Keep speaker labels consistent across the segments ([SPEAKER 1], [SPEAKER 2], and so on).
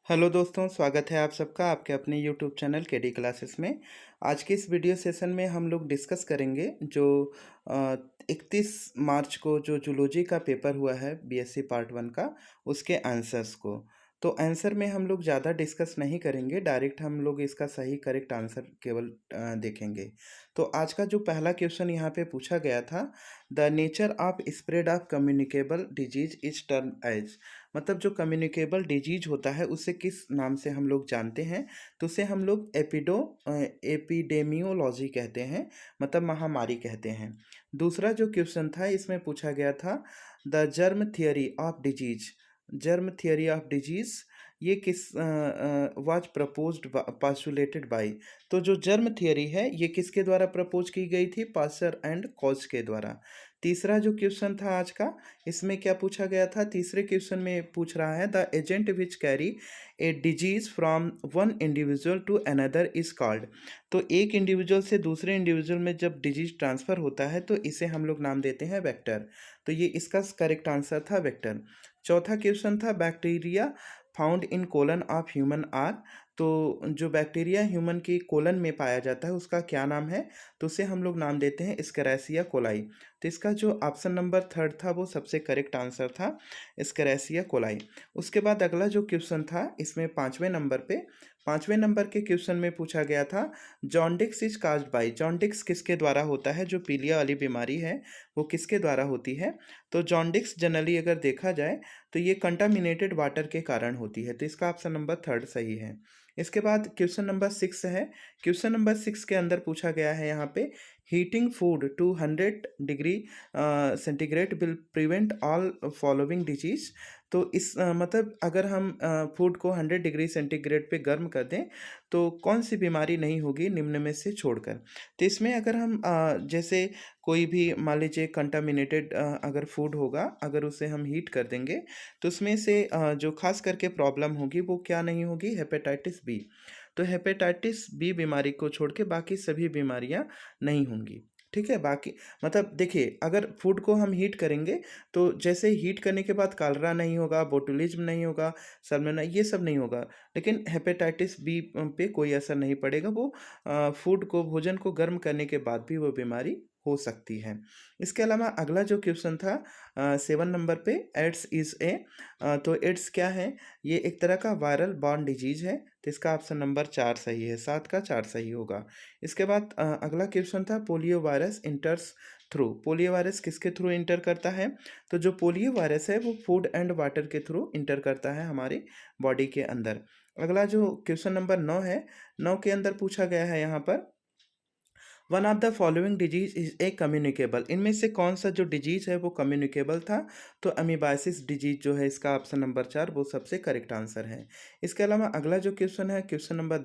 [SPEAKER 1] Hello दोस्तों, स्वागत है आप सबका आपके अपने यूट्यूब चैनल केडी क्लासेस में। आज के इस वीडियो सेशन में हम लोग डिस्कस करेंगे जो 31 मार्च को जो जूलॉजी का पेपर हुआ है बीएससी पार्ट 1 का, उसके आंसर्स को। तो आंसर में हम लोग ज़्यादा डिस्कस नहीं करेंगे, डायरेक्ट हम लोग इसका सही करेक्ट आंसर केवल देखेंगे। तो आज का जो पहला क्वेश्चन यहाँ पे पूछा गया था, the nature of spread of communicable disease is term as, मतलब जो कम्युनिकेबल डिजीज होता है उसे किस नाम से हम लोग जानते हैं, तो उसे हम लोग एपिडेमियोलॉजी कहते हैं, मतलब महामारी कहते हैं। दूसरा जो क्वेश्चन था इसमें पूछा गया था, the germ theory of disease, germ theory of disease ये किस वाज प्रपोज्ड पास्टुलेटेड बाय, तो जो जर्म थियरी है ये किसके द्वारा प्रपोज की गई थी, पास्चर एंड कॉच के द्वारा। तीसरा जो क्वेश्चन था आज का, इसमें क्या पूछा गया था, तीसरे क्वेश्चन में पूछ रहा है, the agent which carry a disease from one individual to another is called, तो एक इंडिविजुअल से दूसरे इंडिविजुअल में जब डिजीज ट्रांसफ़र होता है तो इसे हम लोग नाम देते हैं वेक्टर। तो ये इसका करेक्ट आंसर था वेक्टर। चौथा क्वेश्चन था, bacteria found in colon of human are, तो जो बैक्टीरिया ह्यूमन की कोलन में पाया जाता है उसका क्या नाम है, तो उसे हम लोग नाम देते हैं स्कैरेसिया कोलाई। तो इसका जो ऑप्शन नंबर थर्ड था वो सबसे करेक्ट आंसर था, स्कैरेसिया कोलाई। उसके बाद अगला जो क्वेश्चन था इसमें पाँचवें नंबर के क्वेश्चन में पूछा गया था, jaundice is caused by, jaundice किसके द्वारा होता है, जो पीलिया वाली बीमारी है वो किसके द्वारा होती है, तो जॉन्डिस जनरली अगर देखा जाए तो ये कंटामिनेटेड वाटर के कारण होती है, तो इसका ऑप्शन नंबर थर्ड सही है। इसके बाद क्वेश्चन नंबर 6 है। क्वेश्चन नंबर 6 के अंदर पूछा गया है यहाँ पे, heating food to 100 degree centigrade will prevent all following disease, तो इस मतलब अगर हम फूड को 100 डिग्री सेंटीग्रेड पे गर्म कर दें तो कौन सी बीमारी नहीं होगी निम्न में से छोड़कर। तो इसमें अगर हम जैसे कोई भी मान लीजिए कंटामिनेटेड अगर फूड होगा, अगर उसे हम हीट कर देंगे तो उसमें से जो खास करके प्रॉब्लम होगी वो क्या नहीं होगी, हेपेटाइटिस बी। तो हेपेटाइटिस बी बीमारी को छोड़ के बाकी सभी बीमारियां नहीं होंगी। ठीक है, बाकी मतलब देखिए, अगर फूड को हम हीट करेंगे तो जैसे हीट करने के बाद कालरा नहीं होगा, बोटुलिज्म नहीं होगा, सल्मोनेला ये सब नहीं होगा, लेकिन हेपेटाइटिस बी पे कोई असर नहीं पड़ेगा। वो फूड को, भोजन को गर्म करने के बाद भी वो बीमारी हो सकती है। इसके अलावा अगला जो क्वेश्चन था 7 नंबर पे, एड्स इज़ ए, तो एड्स क्या है, ये एक तरह का वायरल बॉर्न डिजीज है, तो इसका ऑप्शन नंबर 4 सही है, 7 का 4 सही होगा। इसके बाद अगला क्वेश्चन था, polio virus इंटर्स through, polio virus किसके थ्रू इंटर करता है, तो जो पोलियो वायरस है वो फूड एंड वाटर के थ्रू इंटर करता है हमारी बॉडी के अंदर। अगला जो क्वेश्चन नंबर 9 है, 9 के अंदर पूछा गया है यहाँ पर, one of the following disease is a communicable, इनमें से कौन सा जो डिजीज है वो कम्युनिकेबल था, तो अमीबाइसिस डिजीज जो है इसका ऑप्शन नंबर 4 वो सबसे करेक्ट आंसर है। इसके अलावा अगला जो क्वेश्चन है क्वेश्चन नंबर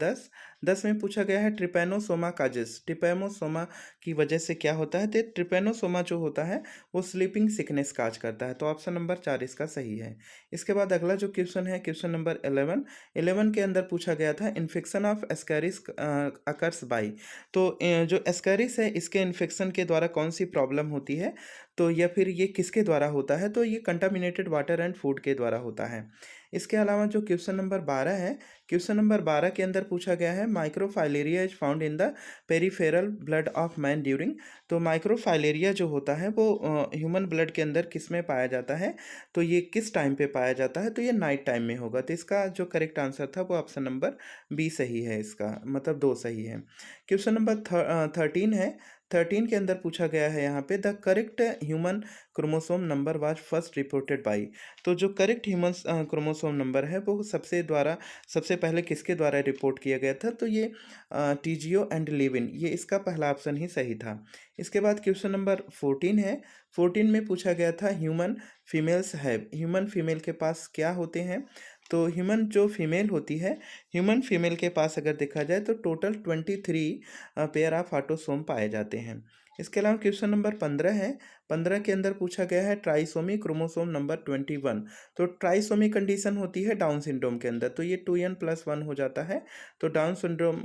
[SPEAKER 1] 10 में पूछा गया है, ट्रिपेनोसोमा काजेस, ट्रिपेनोसोमा की वजह से क्या होता है, तो ट्रिपेनोसोमा जो होता है वो स्लीपिंग सिकनेस काज करता है, तो ऑप्शन नंबर 4 इसका सही है। इसके बाद अगला जो क्वेश्चन है क्वेश्चन नंबर 11 के अंदर पूछा गया था, infection of Ascaris occurs by, तो जो एस्कैरिस है इसके इन्फेक्शन के द्वारा कौन सी प्रॉब्लम होती है, तो या फिर ये किसके द्वारा होता है, तो ये कंटामिनेटेड वाटर एंड फूड के द्वारा होता है। इसके अलावा जो क्वेश्चन नंबर 12 है, क्वेश्चन नंबर 12 के अंदर पूछा गया है, microfilaria is found in the peripheral blood of man during, तो माइक्रोफाइलेरिया जो होता है वो ह्यूमन ब्लड के अंदर किस में पाया जाता है, तो ये किस टाइम पे पाया जाता है, तो ये नाइट टाइम में होगा, तो इसका जो करेक्ट आंसर था वो ऑप्शन नंबर बी सही है, इसका मतलब 2 सही है। क्वेश्चन नंबर 13 है, 13 के अंदर पूछा गया है यहाँ पे, the correct human chromosome number was first reported by, तो जो करेक्ट ह्यूमन क्रोमोसोम नंबर है वो सबसे पहले किसके द्वारा रिपोर्ट किया गया था, तो ये टीजियो एंड लेविन, ये इसका पहला ऑप्शन ही सही था। इसके बाद क्वेश्चन नंबर 14 है, 14 में पूछा गया था, human females have, human female के पास क्या होते हैं, तो ह्यूमन जो फीमेल होती है, ह्यूमन फीमेल के पास अगर देखा जाए तो टोटल 23 पेयर ऑफ ऑटोसोम पाए जाते हैं। इसके अलावा क्वेश्चन नंबर 15 है, 15 के अंदर पूछा गया है ट्राइसोमी क्रोमोसोम नंबर 21। तो ट्राइसोमी कंडीशन होती है डाउन सिंड्रोम के अंदर, तो ये 2n+1 हो जाता है। तो डाउन सिंड्रोम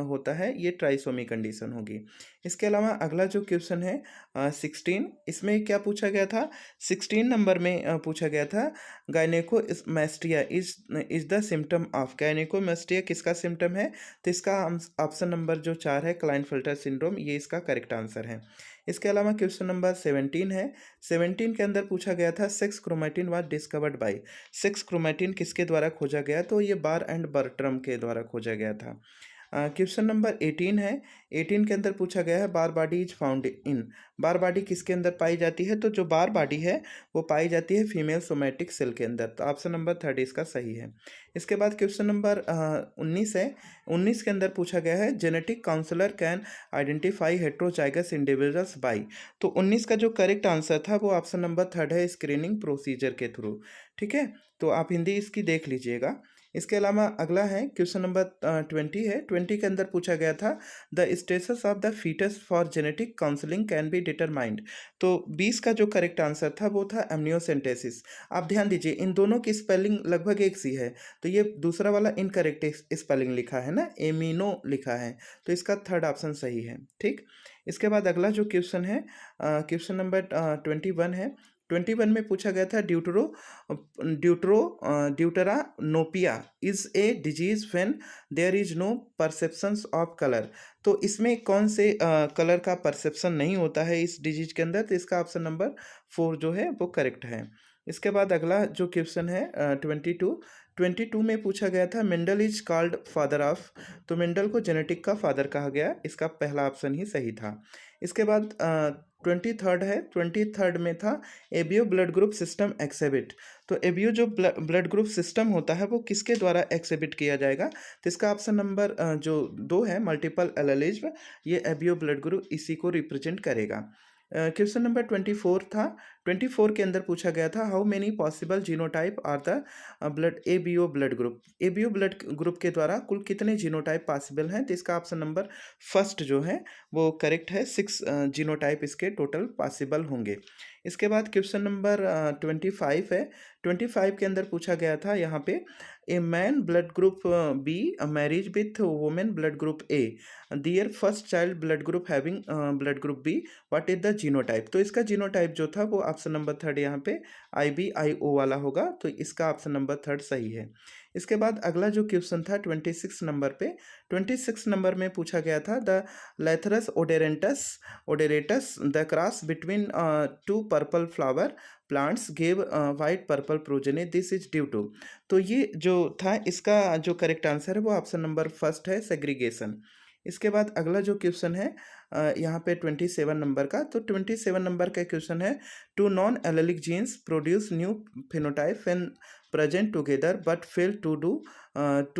[SPEAKER 1] होता है, ये ट्राइसोमी कंडीशन होगी। इसके अलावा अगला जो क्वेश्चन है 16, इसमें क्या पूछा गया था? 16 नंबर में पूछा गया था गायनेकोमास्टिया इज द सिम्टम ऑफ। गायनेकोमास्टिया किसका सिम्टम है? तो इसका ऑप्शन नंबर जो 4 है क्लाइनफेल्टर सिंड्रोम, ये इसका करेक्ट आंसर है। इसके अलावा क्वेश्चन नंबर 17 है। 17 के अंदर पूछा गया था sex chromatin was discovered by. Sex chromatin किसके द्वारा खोजा गया? तो ये बार एंड बर्ट्रम के द्वारा खोजा गया था। क्वेश्चन नंबर 18 है। 18 के अंदर पूछा गया है Barr body is found in. Barr body किसके अंदर पाई जाती है? तो जो बार बॉडी है वो पाई जाती है फीमेल सोमैटिक सेल के अंदर। तो ऑप्शन नंबर 3 इसका सही है। इसके बाद क्वेश्चन नंबर 19 है। 19 के अंदर पूछा गया है genetic counsellor can identify heterozygous individuals by. तो 19 का जो करेक्ट आंसर था वो ऑप्शन नंबर 3 है, स्क्रीनिंग प्रोसीजर के थ्रू। ठीक है, तो आप हिंदी इसकी देख लीजिएगा। इसके अलावा अगला है क्वेश्चन नंबर 20 है। 20 के अंदर पूछा गया था the status of the foetus for genetic counselling can be determined. तो 20 का जो करेक्ट आंसर था वो था एमनियोसेंटेसिस। आप ध्यान दीजिए इन दोनों की स्पेलिंग लगभग एक सी है, तो ये दूसरा वाला इनकरेक्ट स्पेलिंग लिखा है ना, एमिनो लिखा है, तो इसका थर्ड ऑप्शन सही है। ठीक, इसके बाद अगला जो क्वेश्चन है क्वेश्चन नंबर 21 है। 21 में पूछा गया था deuteranopia is a disease when there is no perceptions of colour. तो इसमें कौन से कलर का परसेप्शन नहीं होता है इस डिजीज के अंदर? तो इसका ऑप्शन नंबर 4 जो है वो करेक्ट है। इसके बाद अगला जो क्वेश्चन है 22 में पूछा गया था Mendel is called father of. तो मेंडल को जेनेटिक का फादर कहा गया, इसका पहला ऑप्शन ही सही था। इसके बाद 23 है। 23 में था एबीओ ब्लड ग्रुप सिस्टम एक्सेबिट। तो एबीओ जो ब्लड ग्रुप सिस्टम होता है वो किसके द्वारा एक्सेबिट किया जाएगा? तो इसका ऑप्शन नंबर जो 2 है मल्टीपल एलेलिज्म, ये एबीओ ब्लड ग्रुप इसी को रिप्रेजेंट करेगा। क्वेश्चन नंबर 24 था। 24 के अंदर पूछा गया था how many possible genotype are the blood ABO blood group. ABO blood group के द्वारा कुल कितने जीनोटाइप पॉसिबल हैं? तो इसका ऑप्शन नंबर फर्स्ट जो है वो करेक्ट है, 6 जीनोटाइप इसके टोटल पॉसिबल होंगे। इसके बाद क्वेश्चन नंबर 25 है। 25 के अंदर पूछा गया था यहाँ पे a man blood group B marriage with women blood group A their first child blood group having blood group B, what is the genotype. तो इसका जीनोटाइप जो था वो ऑप्शन नंबर 3 यहाँ पे IBIO वाला होगा, तो इसका ऑप्शन नंबर 3 सही है। इसके बाद अगला जो क्वेश्चन था 26 नंबर पे। 26 नंबर में पूछा गया था the Lathyrus odoratus the cross between two purple flower plants gave white purple progeny this is due to. तो ये जो था इसका जो करेक्ट आंसर है वो ऑप्शन नंबर फर्स्ट है, सेग्रीगेशन। इसके बाद अगला जो क्वेश्चन है यहाँ पे 27 नंबर का। तो 27 नंबर का क्वेश्चन है two non allelic genes produce new phenotype when present together but fail to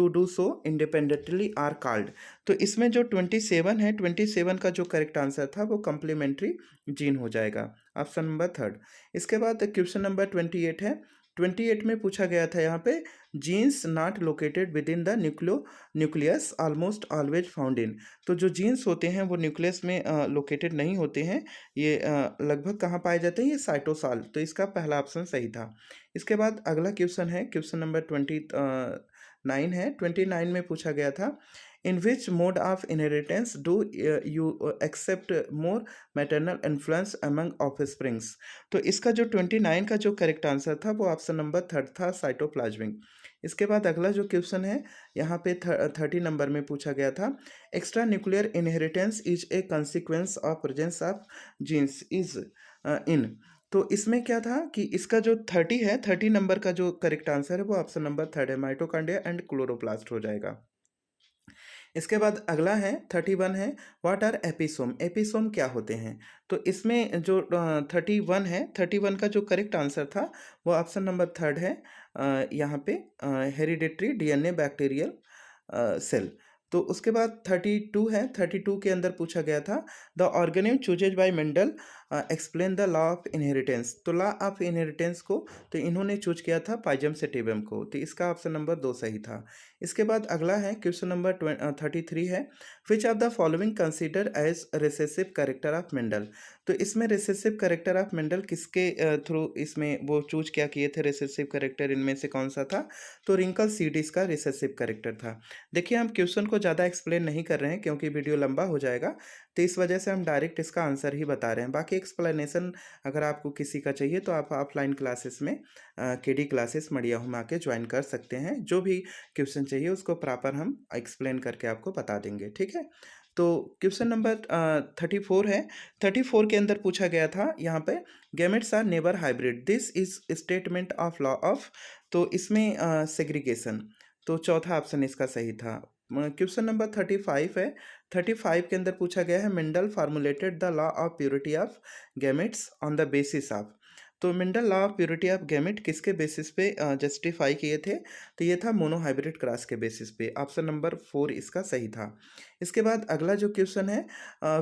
[SPEAKER 1] do so independently are called. तो इसमें जो 27 है, 27 का जो करेक्ट आंसर था वो कम्प्लीमेंट्री जीन हो जाएगा, ऑप्शन नंबर 3। इसके बाद क्वेश्चन नंबर 28 है। 28 में पूछा गया था यहाँ पे genes not located with in the nucleus almost always found in. तो जो जीन्स होते हैं वो न्यूक्लियस में लोकेटेड नहीं होते हैं, ये लगभग कहाँ पाए जाते हैं? ये साइटोसॉल, तो इसका पहला ऑप्शन सही था। इसके बाद अगला क्वेश्चन है क्वेश्चन नंबर 29 है। 29 में पूछा गया था in which mode of inheritance do you accept more maternal influence among offsprings. तो इसका जो 29 का जो करेक्ट आंसर था वो ऑप्शन नंबर 3 था, साइटोप्लाज्मिक। इसके बाद अगला जो क्वेश्चन है यहाँ पे 30 नंबर में पूछा गया था extra nuclear inheritance is a consequence of presence of genes is in. तो इसमें क्या था कि इसका जो 30 है, 30 नंबर का जो करेक्ट आंसर है वो ऑप्शन नंबर 3 है, माइटोकॉन्ड्रिया एंड क्लोरोप्लास्ट हो जाएगा। इसके बाद अगला है 31 है व्हाट आर एपिसोम। एपिसोम क्या होते हैं? तो इसमें जो 31 है, 31 का जो करेक्ट आंसर था वो ऑप्शन नंबर 3 है, यहाँ पे हेरिडेटरी DNA बैक्टीरियल सेल। तो उसके बाद 32 है। 32 के अंदर पूछा गया था the organism chooses by Mendel explain the law of inheritance. तो लॉ ऑफ इनहेरिटेंस को तो इन्होंने चूज किया था पाइजम सेटिवम को, तो इसका ऑप्शन नंबर 2 सही था। इसके बाद अगला है क्वेश्चन नंबर 33 है which of the following consider as recessive character of Mendel. तो इसमें रिसेसिव कैरेक्टर ऑफ मेंडल किसके थ्रू इसमें वो चूज क्या किए थे रिसेसिव कैरेक्टर, इनमें से कौन सा था? तो रिंकल सीड इसका रिसेसिव कैरेक्टर था। देखिए हम क्वेश्चन को ज़्यादा एक्सप्लेन नहीं कर रहे हैं क्योंकि वीडियो लंबा हो जाएगा, तो इस वजह से हम डायरेक्ट इसका आंसर ही बता रहे हैं। बाकी एक्सप्लेनेशन अगर आपको किसी का चाहिए तो आप ऑफलाइन क्लासेस में केडी क्लासेस मड़िया हुमा के ज्वाइन कर सकते हैं। जो भी क्वेश्चन चाहिए उसको प्रॉपर हम एक्सप्लेन करके आपको बता देंगे, ठीक है? तो क्वेश्चन नंबर 34 है। 34 के अंदर पूछा गया था यहाँ पे, gametes are never hybrid, this is statement of law of. तो इसमें सेग्रीगेशन, तो चौथा ऑप्शन इसका सही था। क्वेश्चन नंबर 35 है। 35 के अंदर पूछा गया है, Mendel formulated the law of purity of gametes on the basis of. तो Mendel law of purity of gamete किसके बेसिस पे जस्टिफाई किए थे? तो ये था मोनोहाइब्रिड क्रॉस के बेसिस पे। ऑप्शन नंबर 4 इसका सही था। इसके बाद अगला जो क्वेश्चन है,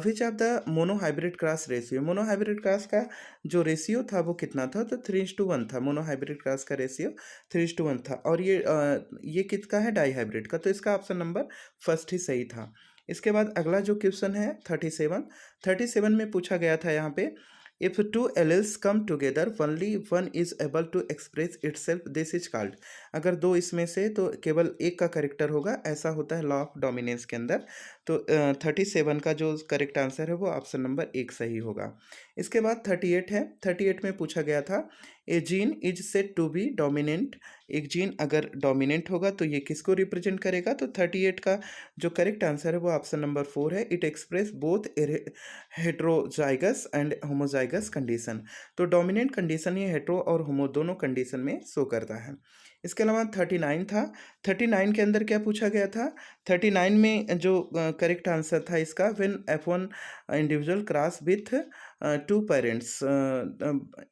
[SPEAKER 1] which of the monohybrid cross ratio, monohybrid cross का जो रेशियो था वो कितना था? तो 3:1 था। मोनोहाइब्रिड क्रॉस का रेशियो 3:1 था। और ये किसका है? डाईहाइब्रिड का। तो इसका ऑप्शन नंबर फर्स्ट ही सही था। इसके बाद अगला जो क्वेश्चन है 37 में पूछा गया था यहाँ पे, if two alleles come together only one is able to express itself, this is called. अगर दो इसमें से तो केवल एक का करेक्टर होगा, ऐसा होता है लॉ ऑफ डोमिनेंस के अंदर। तो 37 का जो करेक्ट आंसर है वो ऑप्शन नंबर 1 सही होगा। इसके बाद 38 है। 38 में पूछा गया था, a gene is said to be dominant, एक जीन अगर डोमिनेंट होगा तो ये किसको रिप्रेजेंट करेगा? तो 38 का जो करेक्ट आंसर है वो ऑप्शन नंबर 4 है, it express both heterozygous and homozygous condition. तो डोमिनेंट कंडीशन ये हेट्रो और होमो दोनों कंडीशन में शो करता है। इसके अलावा 39 था। 39 के अंदर क्या पूछा गया था? 39 में जो करेक्ट आंसर था इसका, when F1 individual cross with to parents,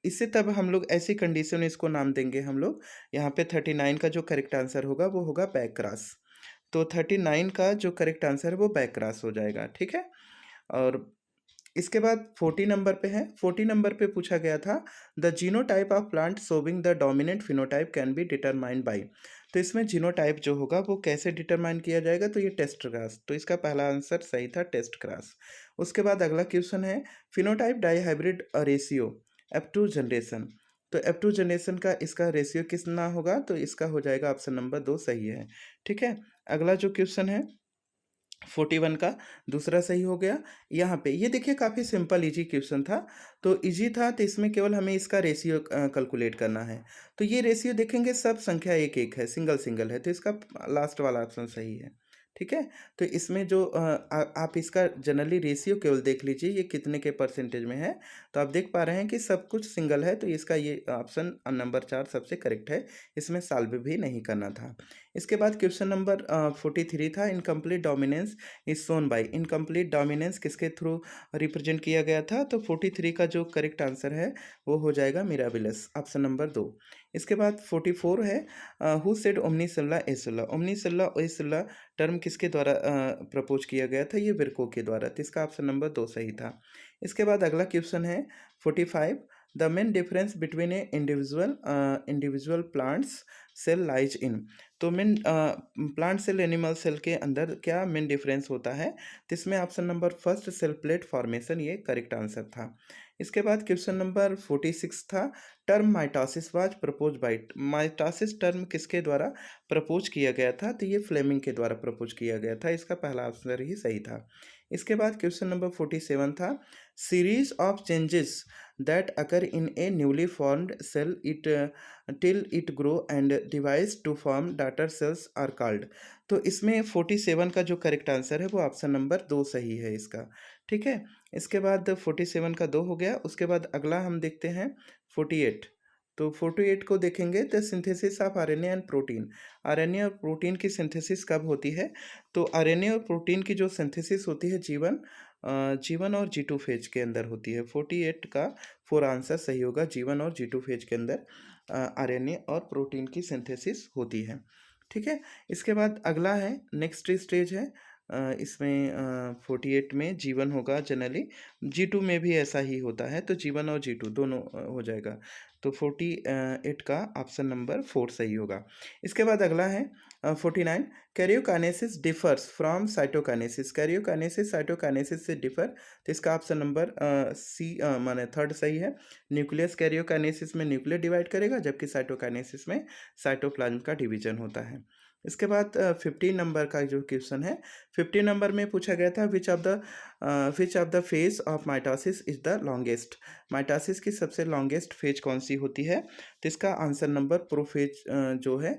[SPEAKER 1] इससे तब हम लोग ऐसी कंडीशन में इसको नाम देंगे हम लोग। यहाँ पे 39 का जो करेक्ट आंसर होगा वो होगा बैक क्रॉस। तो 39 का जो करेक्ट आंसर है वो बैक क्रॉस हो जाएगा, ठीक है? और इसके बाद 40 नंबर पे है। 40 नंबर पे पूछा गया था, the genotype of plant showing the dominant phenotype can be determined by. तो इसमें जीनोटाइप जो होगा वो कैसे डिटरमाइन किया जाएगा? तो ये टेस्ट क्रॉस। तो इसका पहला आंसर सही था, टेस्ट क्रॉस। उसके बाद अगला क्वेश्चन है, phenotype dihybrid ratio F2 generation. तो F2 जनरेशन का इसका रेशियो कितना होगा? तो इसका हो जाएगा ऑप्शन नंबर 2 सही है, ठीक है? अगला जो क्वेश्चन है 41 का दूसरा सही हो गया। यहाँ पे ये देखिए काफ़ी सिंपल इजी क्वेश्चन था। तो इजी था तो इसमें केवल हमें इसका रेशियो कैलकुलेट करना है। तो ये रेशियो देखेंगे सब संख्या एक एक है, सिंगल सिंगल है, तो इसका लास्ट वाला ऑप्शन सही है, ठीक है? तो इसमें जो आप इसका जनरली रेशियो केवल देख लीजिए ये कितने के परसेंटेज में है। तो आप देख पा रहे हैं कि सब कुछ सिंगल है, तो इसका ये ऑप्शन नंबर 4 सबसे करेक्ट है। इसमें सॉल्व भी नहीं करना था। इसके बाद क्वेश्चन नंबर 43 था, incomplete dominance is shown by. Incomplete dominance किसके थ्रू रिप्रेजेंट किया गया था? तो 43 का जो करेक्ट आंसर है वो हो जाएगा मिराबिलस, ऑप्शन नंबर 2। इसके बाद 44 है, who said omni Zillah A Zillah. Omni Zillah A Zillah term किसके द्वारा प्रपोज किया गया था? ये विर्को के द्वारा। तो इसका ऑप्शन नंबर 2 सही था। इसके बाद अगला क्वेश्चन है 45, the main difference between a individual plants cell lies in. तो main plant cell animal cell के अंदर क्या मेन डिफरेंस होता है? तो इसमें option number first cell plate formation ये करेक्ट आंसर था। इसके बाद क्वेश्चन नंबर 46 था, term mitosis was propose by. Mitosis term किसके द्वारा प्रपोज किया गया था? तो ये फ्लेमिंग के द्वारा प्रपोज किया गया था। इसका पहला आंसर ही सही था। इसके बाद क्वेश्चन नंबर 47 था, series of changes that occur in a newly formed cell it till it grow and divides to form daughter cells are called. तो इसमें 47 का जो करेक्ट आंसर है वो ऑप्शन नंबर 2 सही है इसका, ठीक है? इसके बाद 47 का 2 हो गया। उसके बाद अगला हम देखते हैं 48। तो 48 को देखेंगे, तो synthesis of RNA and protein. RNA और प्रोटीन की सिंथेसिस कब होती है? तो आरएनए और प्रोटीन की जो सिंथेसिस होती है G1 और G2 फेज के अंदर होती है। 48 का 4 आंसर सही होगा, G1 और G2 फेज के अंदर आरएनए और प्रोटीन की सिंथेसिस होती है, ठीक है? इसके बाद अगला है नेक्स्ट स्टेज है इसमें 48 में G1 होगा जनरली, G2 में भी ऐसा ही होता है, तो G1 और G2 दोनों हो जाएगा। तो 48 का ऑप्शन नंबर 4 सही होगा। इसके बाद अगला है 49, karyokinesis differs from cytokinesis. Karyokinesis cytokinesis से डिफर, तो इसका ऑप्शन नंबर सी माने थर्ड सही है। न्यूक्लियस कैरियोकाइनेसिस में न्यूक्लियर डिवाइड करेगा, जबकि साइटोकाइनेसिस में साइटोप्लाज्म का डिवीजन होता है। इसके बाद 15 नंबर का जो क्वेश्चन है, 15 नंबर में पूछा गया था विच of the phase of mitosis is the longest. Mitosis की सबसे लॉन्गेस्ट फेज कौन सी होती है? तो इसका आंसर नंबर प्रोफेज जो है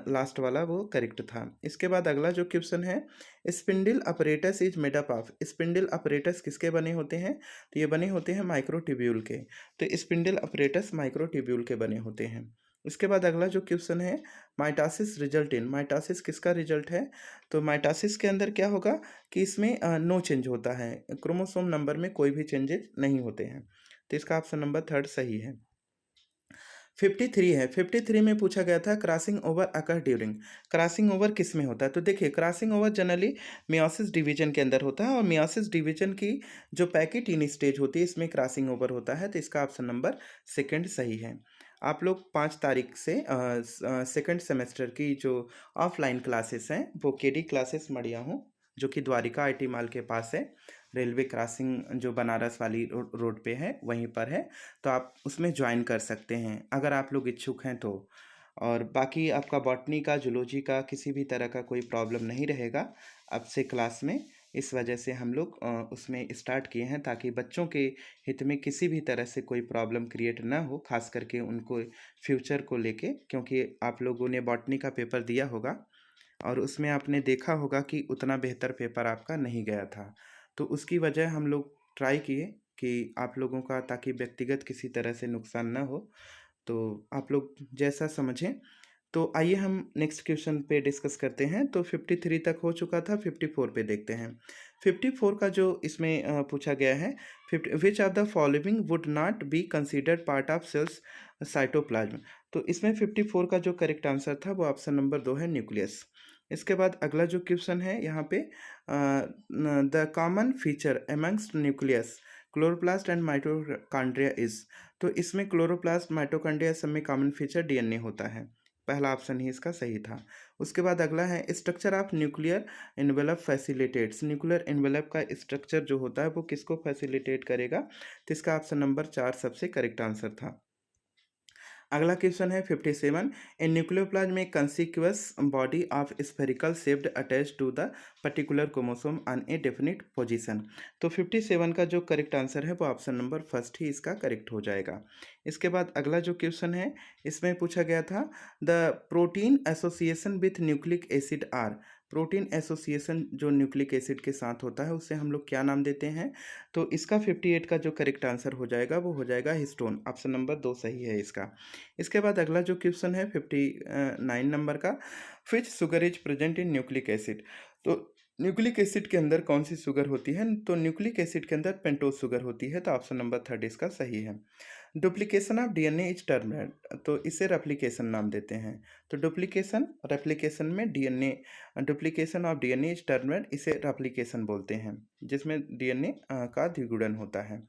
[SPEAKER 1] लास्ट वाला वो करेक्ट था। इसके बाद अगला जो क्वेश्चन है, spindle apparatus is made up of. Spindle apparatus किसके बने होते हैं? तो ये बने होते हैं माइक्रोट्यूब्यूल के। तो स्पिंडल अपरेटस माइक्रोट्यूब्यूल के बने होते हैं। इसके बाद अगला जो क्वेश्चन है, माइटोसिस रिजल्ट इन। माइटोसिस किसका रिजल्ट है? तो माइटोसिस के अंदर क्या होगा कि इसमें नो चेंज होता है, क्रोमोसोम नंबर में कोई भी चेंजेस नहीं होते हैं। तो इसका ऑप्शन नंबर थर्ड सही है। 53 है, 53 में पूछा गया था क्रॉसिंग ओवर अकर ड्यूरिंग। क्रॉसिंग ओवर किस में होता है? तो देखिए, crossing over generally meiosis division के अंदर होता है, और मियोसिस डिवीजन की जो पैकेटीन स्टेज होती है, इसमें क्रॉसिंग ओवर होता है। तो इसका ऑप्शन नंबर सेकंड सही है। आप लोग 5 तारीख से सेकंड सेमेस्टर की जो ऑफलाइन क्लासेस हैं, वो केडी क्लासेस मढ़िया हूँ, जो कि द्वारिका आईटी मॉल के पास है, रेलवे क्रॉसिंग जो बनारस वाली रोड पे है वहीं पर है। तो आप उसमें ज्वाइन कर सकते हैं अगर आप लोग इच्छुक हैं तो। और बाकी आपका बॉटनी का, जूलॉजी का किसी भी तरह का कोई प्रॉब्लम नहीं रहेगा अब से क्लास में। इस वजह से हम लोग उसमें स्टार्ट किए हैं, ताकि बच्चों के हित में किसी भी तरह से कोई प्रॉब्लम क्रिएट ना हो, खास करके उनको फ्यूचर को लेके। क्योंकि आप लोगों ने बॉटनी का पेपर दिया होगा और उसमें आपने देखा होगा कि उतना बेहतर पेपर आपका नहीं गया था। तो उसकी वजह हम लोग ट्राई किए कि आप लोगों का, ताकि व्यक्तिगत किसी तरह से नुकसान ना हो। तो आप लोग जैसा समझें। तो आइए हम नेक्स्ट क्वेश्चन पे डिस्कस करते हैं। तो 53 तक हो चुका था, 54 पे देखते हैं। 54 का जो इसमें पूछा गया है, which of the following would not be considered part of cells cytoplasm. तो इसमें 54 का जो करेक्ट आंसर था वो ऑप्शन नंबर 2 है, न्यूक्लियस। इसके बाद अगला जो क्वेश्चन है यहाँ पे, the common feature amongst nucleus, chloroplast and mitochondria is. तो इसमें क्लोरोप्लास्ट, माइटोकॉन्ड्रिया सब में कॉमन फीचर डीएनए होता है। पहला ऑप्शन ही इसका सही था। उसके बाद अगला है, structure of nuclear envelope facilitates. Nuclear envelope का स्ट्रक्चर जो होता है वो किसको फैसिलिटेट करेगा? तो इसका ऑप्शन नंबर 4 सबसे करेक्ट आंसर था। अगला क्वेश्चन है 57, ए न्यूक्लियोप्लाज्म में conspicuous body of spherical shaped attach to the particular chromosome on a definite position. तो 57 का जो करेक्ट आंसर है वो ऑप्शन नंबर फर्स्ट ही इसका करेक्ट हो जाएगा। इसके बाद अगला जो क्वेश्चन है, इसमें पूछा गया था the protein association with nucleic acid are. Protein association जो न्यूक्लिक एसिड के साथ होता है उसे हम लोग क्या नाम देते हैं? तो इसका 58 का जो करेक्ट आंसर हो जाएगा वो हो जाएगा हिस्टोन। ऑप्शन नंबर 2 सही है इसका। इसके बाद अगला जो क्वेश्चन है 59 नंबर का, which sugar is present in nucleic acid. तो न्यूक्लिक एसिड के अंदर कौन सी शुगर होती है? तो न्यूक्लिक एसिड के अंदर पेंटोज शुगर होती है। तो ऑप्शन नंबर 3 इसका सही है। Duplication of DNA is termed, तो इसे रेप्लिकेशन नाम देते हैं। तो डुप्लीकेशन, रेप्लिकेशन में DNA, duplication of DNA is termed, इसे रेप्लिकेशन बोलते हैं, जिसमें डीएनए का द्विगुणन होता है।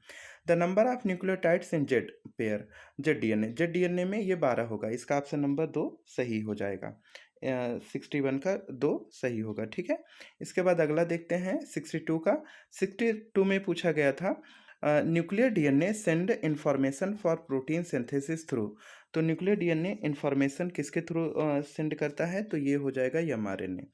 [SPEAKER 1] The number of nucleotides in Z pair, Z DNA में ये 12 होगा। इसका ऑप्शन नंबर 2 सही हो जाएगा। 61 का 2 सही होगा, ठीक है। इसके बाद अगला देखते हैं 62 का। 62 में पूछा गया था nuclear DNA send information for protein synthesis through. तो न्यूक्लियर डीएनए इंफॉर्मेशन किसके थ्रू सेंड करता है? तो ये हो जाएगा एमआरएनए।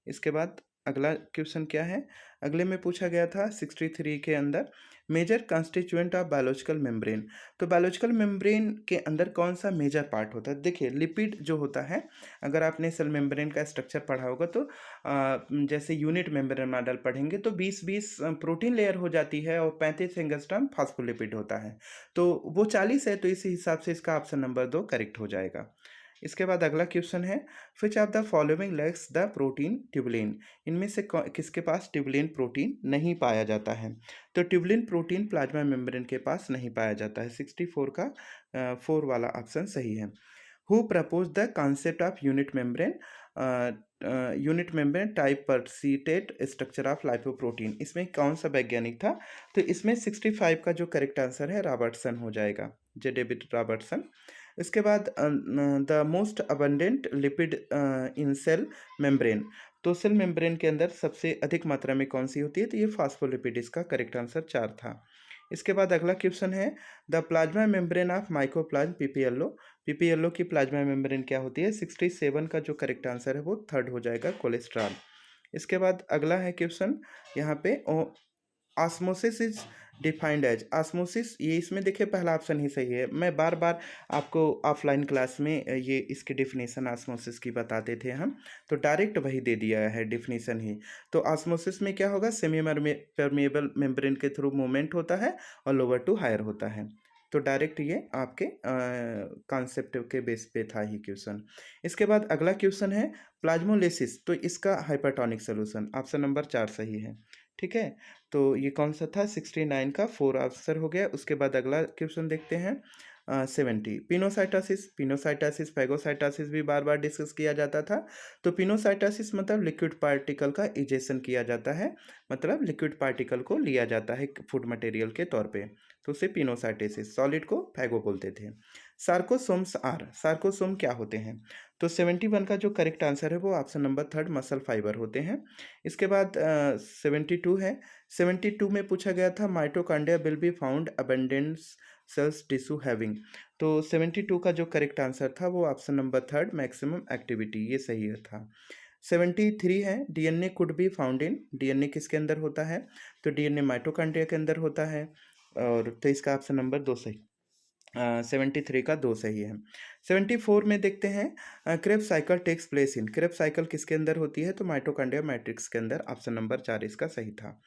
[SPEAKER 1] इसके बाद अगला क्वेश्चन क्या है? अगले में पूछा गया था 63 के अंदर, major constituent of biological membrane. तो बायोलॉजिकल मेम्ब्रेन के अंदर कौन सा मेजर पार्ट होता है? देखिए, लिपिड जो होता है, अगर आपने सेल मेम्ब्रेन का स्ट्रक्चर पढ़ा होगा तो जैसे यूनिट मेम्ब्रेन मॉडल पढ़ेंगे तो 20-20 प्रोटीन लेयर हो जाती है और 35 एंगस्ट्रॉम फास्फोलिपिड होता है। तो वो 40 है, तो इसी हिसाब से इसका ऑप्शन नंबर 2 करेक्ट हो जाएगा। इसके बाद अगला क्वेश्चन है, which of the following lakhs the protein tubulin. इनमें से किसके पास ट्यूबुलिन प्रोटीन नहीं पाया जाता है? तो ट्यूबुलिन प्रोटीन प्लाज्मा मेम्ब्रेन के पास नहीं पाया जाता है। 64 का 4 वाला ऑप्शन सही है। Who propose the concept of unit membrane. Unit membrane type persisted structure of lipoprotein, इसमें कौन सा वैज्ञानिक था? तो इसमें 65 का जो करेक्ट आंसर है रॉबर्टसन हो जाएगा, जे डेविड रॉबर्टसन। इसके बाद the most abundant lipid in cell membrane, तो सेल मेम्ब्रेन के अंदर सबसे अधिक मात्रा में कौन सी होती है? तो ये फास्फोलिपिड, इसका करेक्ट आंसर 4 था। इसके बाद अगला क्वेश्चन है the plasma membrane of mycoplasma PPLO, PPLO की प्लाज्मा मेम्ब्रेन क्या होती है? 67 का जो करेक्ट आंसर है वो थर्ड हो जाएगा, कोलेस्ट्रॉल। इसके बाद अगला है क्वेश्चन यहाँ पे osmosis is defined as, osmosis, ये इसमें देखिए पहला ऑप्शन ही सही है। मैं बार बार आपको ऑफलाइन क्लास में ये इसकी डेफिनेशन ऑस्मोसिस की बताते थे हम, तो डायरेक्ट वही दे दिया है डेफिनेशन ही। तो ऑस्मोसिस में क्या होगा? सेमी परमेबल मेम्ब्रेन के थ्रू मूवमेंट होता है और लोअर टू हायर होता है। तो डायरेक्ट ये आपके कॉन्सेप्ट के बेस पे था ही क्वेश्चन। इसके बाद अगला क्वेश्चन है प्लाज्मोलिसिस, तो इसका हाइपरटोनिक सोल्यूशन, ऑप्शन नंबर 4 सही है। ठीक है, तो ये कौन सा था? 69 का 4 आंसर हो गया। उसके बाद अगला क्वेश्चन देखते हैं 70, पिनोसाइटोसिस, पिनोसाइटोसिस फैगोसाइटोसिस भी बार बार डिस्कस किया जाता था। तो पिनोसाइटोसिस मतलब लिक्विड पार्टिकल का इजेशन किया जाता है, मतलब लिक्विड पार्टिकल को लिया जाता है फूड मटेरियल के तौर पे, तो उसे पिनोसाइटोसिस, सॉलिड को फैगो बोलते थे। सार्कोसोम्स आर, सार्कोसोम क्या होते हैं? तो 71 का जो करेक्ट आंसर है वो ऑप्शन नंबर 3 मसल फाइबर होते हैं। इसके बाद 72 है, 72 में पूछा गया था mitochondria will be found abundance cells tissue having, तो 72 का जो करेक्ट आंसर था वो ऑप्शन नंबर 3 मैक्सिमम एक्टिविटी, ये सही था। 73 है DNA could be found in, DNA किसके अंदर होता है? तो डीएनए माइटोकॉन्ड्रिया के अंदर होता है, और तो इसका ऑप्शन नंबर 2 सही, 73 का 2 सही है। 74 में देखते हैं Krebs cycle takes place in, Krebs cycle किसके अंदर होती है? तो माइटोकॉन्ड्रिया मैट्रिक्स के अंदर, ऑप्शन नंबर 4 इसका सही था।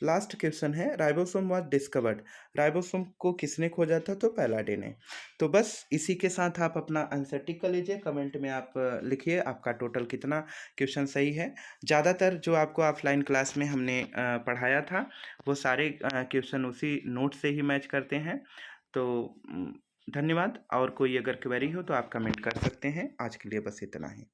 [SPEAKER 1] लास्ट क्वेश्चन है राइबोसोम वाज डिस्कवर्ड, राइबोसोम को किसने खोजा था? तो पैलाडे ने। तो बस इसी के साथ आप अपना आंसर टिक कर लीजिए, कमेंट में आप लिखिए आपका टोटल कितना क्वेश्चन सही है। ज़्यादातर जो आपको ऑफलाइन क्लास में हमने पढ़ाया था वो सारे क्वेश्चन उसी नोट से ही मैच करते हैं। तो धन्यवाद, और कोई अगर क्वेरी हो तो आप कमेंट कर सकते हैं। आज के लिए बस इतना ही।